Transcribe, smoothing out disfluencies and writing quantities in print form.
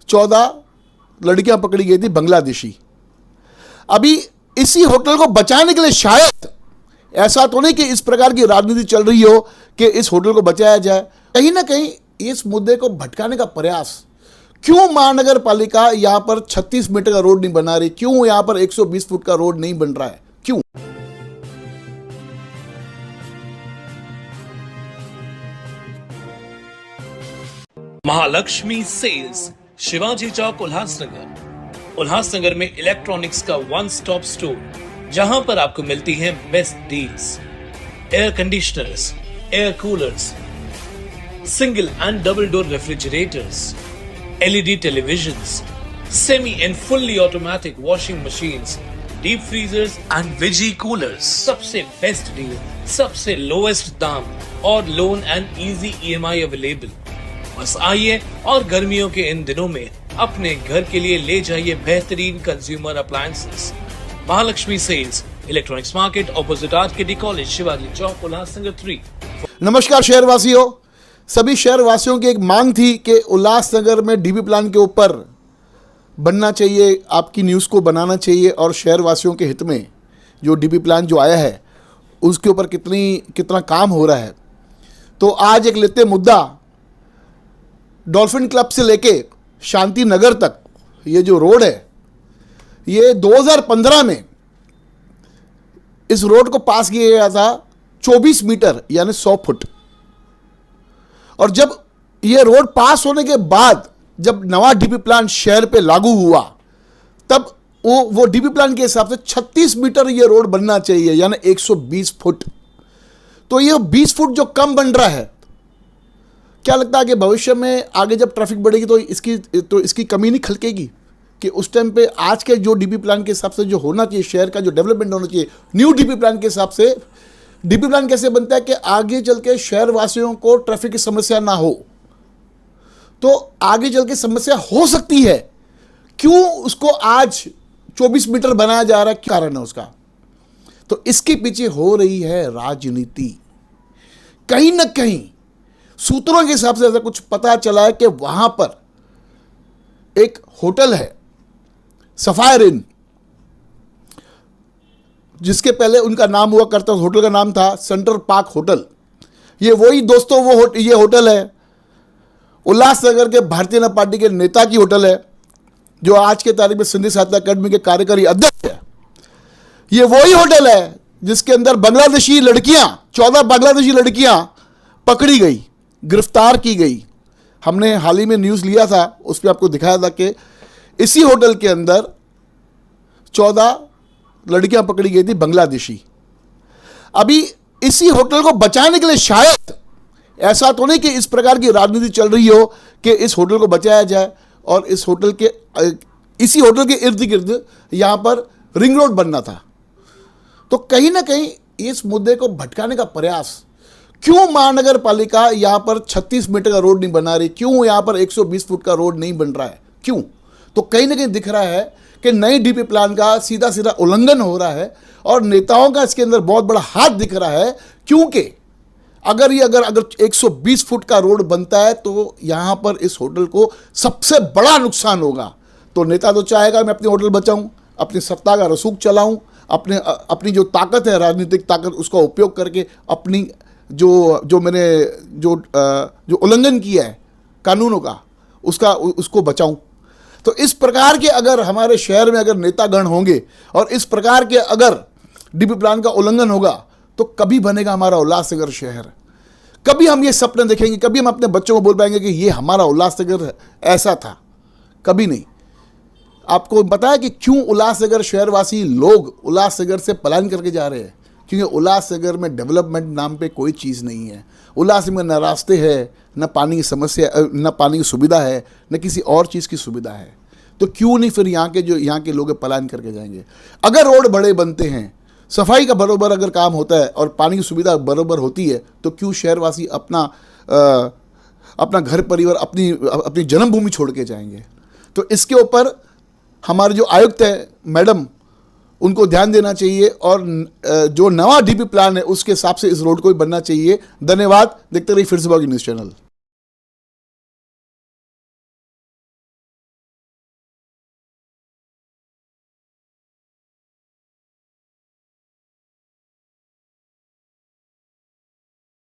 14 लड़कियां पकड़ी गई थी बांग्लादेशी। अभी इसी होटल को बचाने के लिए शायद, ऐसा तो नहीं कि इस प्रकार की राजनीति चल रही हो कि इस होटल को बचाया जाए, कहीं ना कहीं इस मुद्दे को भटकाने का प्रयास। क्यों महानगर पालिका यहां पर 36 मीटर का रोड नहीं बना रही? क्यों यहां पर 120 फुट का रोड नहीं बन रहा है? क्यों? महालक्ष्मी सेल्स, शिवाजी चौक, उल्लासनगर। उल्लासनगर में इलेक्ट्रॉनिक्स का वन स्टॉप स्टोर, जहां पर आपको मिलती हैं best deals. Air conditioners, air coolers, single and double door refrigerators, LED televisions, semi and fully automatic washing machines, deep freezers and veggie coolers. सबसे बेस्ट डील, सबसे lowest दाम और loan and easy EMI available. बस आइए और गर्मियों के इन दिनों में अपने घर के लिए ले जाइए बेहतरीन consumer appliances. Mahalakshmi sales, electronics market, opposite RKD college, Shivaji Chowk, Ulhasnagar 3। नमस्कार शहरवासियों, सभी शहरवासियों की एक मांग थी कि उल्लासनगर में डीबी प्लान के ऊपर बनना चाहिए, आपकी न्यूज़ को बनाना चाहिए और शहरवासियों के हित में जो डीबी प्लान जो आया है उसके ऊपर कितना काम हो रहा है। तो आज एक लेते मुद्दा, डॉल्फिन क्लब से लेके शांति नगर तक ये जो रोड है, ये 2015 में इस रोड को पास किया गया था 24 मीटर यानी 100 फुट। और जब ये रोड पास होने के बाद जब नवा डीपी प्लान शहर पे लागू हुआ, तब वो डीपी प्लान के हिसाब से 36 मीटर ये रोड बनना चाहिए यानी 120 फुट। तो ये 20 फुट जो कम बन रहा है, क्या लगता है कि भविष्य में आगे जब ट्रैफिक बढ़ेगी तो इसकी कमी नहीं खलकेगी? कि उस टाइम पे आज के जो डीपी प्लान के हिसाब से जो होना चाहिए, शहर का जो डेवलपमेंट होना चाहिए, न्यू डीपी प्लान के हिसाब से डीपी प्लान कैसे बनता है कि आगे चल के शहर वासियों को ट्रैफिक की समस्या ना हो। तो आगे चल के समस्या हो सकती है, क्यों उसको आज 24 मीटर बनाया जा रहा है, क्या कारण है उसका? तो इसके पीछे हो रही है राजनीति। कहीं ना कहीं सूत्रों के हिसाब से ऐसा कुछ पता चला है कि वहां पर एक होटल है सफायर इन, जिसके पहले उनका नाम हुआ करता, होटल का नाम था सेंट्रल पार्क होटल। ये वही दोस्तों ये होटल है उल्लासनगर के भारतीय जनता पार्टी के नेता की होटल है, जो आज के तारीख में सिंधी साहित्य अकादमी के कार्यकारी अध्यक्ष है। ये वही होटल है जिसके अंदर बांग्लादेशी लड़कियां, 14 बांग्लादेशी लड़कियां पकड़ी गई, गिरफ्तार की गई। हमने हाल ही में न्यूज़ लिया था, उस पर आपको दिखाया था कि इसी होटल के अंदर 14 लड़कियां पकड़ी गई थी बांग्लादेशी। अभी इसी होटल को बचाने के लिए शायद, ऐसा तो नहीं कि इस प्रकार की राजनीति चल रही हो कि इस होटल को बचाया जाए और इसी होटल के इर्द गिर्द यहां पर रिंग रोड बनना था। तो कहीं ना कहीं इस मुद्दे को भटकाने का प्रयास। क्यों महानगर पालिका यहां पर 36 मीटर का रोड नहीं बना रही? क्यों यहां पर 120 फुट का रोड नहीं बन रहा है? क्यों? तो कहीं ना कहीं दिख रहा है कि नई डीपी प्लान का सीधा सीधा उल्लंघन हो रहा है और नेताओं का इसके अंदर बहुत बड़ा हाथ दिख रहा है। क्योंकि अगर 120 फुट का रोड बनता है तो यहां पर इस होटल को सबसे बड़ा नुकसान होगा। तो नेता तो चाहेगा मैं अपनी होटल बचाऊं, अपनी सत्ता का रसूख चलाऊं, अपनी जो ताकत है, राजनीतिक ताकत, उसका उपयोग करके अपनी जो उल्लंघन किया है कानूनों का, उसको बचाऊं। तो इस प्रकार के अगर हमारे शहर में अगर नेतागण होंगे और इस प्रकार के अगर डीपी प्लान का उल्लंघन होगा, तो कभी बनेगा हमारा उल्लासनगर शहर? कभी हम ये सपने देखेंगे? कभी हम अपने बच्चों को बोल पाएंगे कि ये हमारा उल्लासनगर ऐसा था? कभी नहीं। आपको पता है कि क्यों उल्लासनगर शहरवासी लोग उल्लासनगर से पलायन करके जा रहे हैं? क्योंकि उल्लासनगर में डेवलपमेंट नाम पे कोई चीज़ नहीं है। उल्लासनगर में न रास्ते है, न पानी की समस्या, न पानी की सुविधा है, न किसी और चीज़ की सुविधा है। तो क्यों नहीं फिर यहाँ के लोग पलायन करके जाएंगे? अगर रोड बड़े बनते हैं, सफाई का बरोबर अगर काम होता है और पानी की सुविधा बरोबर होती है, तो क्यों शहरवासी अपना घर परिवार, अपनी जन्मभूमि छोड़ के जाएंगे? तो इसके ऊपर हमारे जो आयुक्त है मैडम, उनको ध्यान देना चाहिए और जो नवा डीपी प्लान है उसके हिसाब से इस रोड को भी बनना चाहिए। धन्यवाद। देखते रहिए फिर से न्यूज़ चैनल।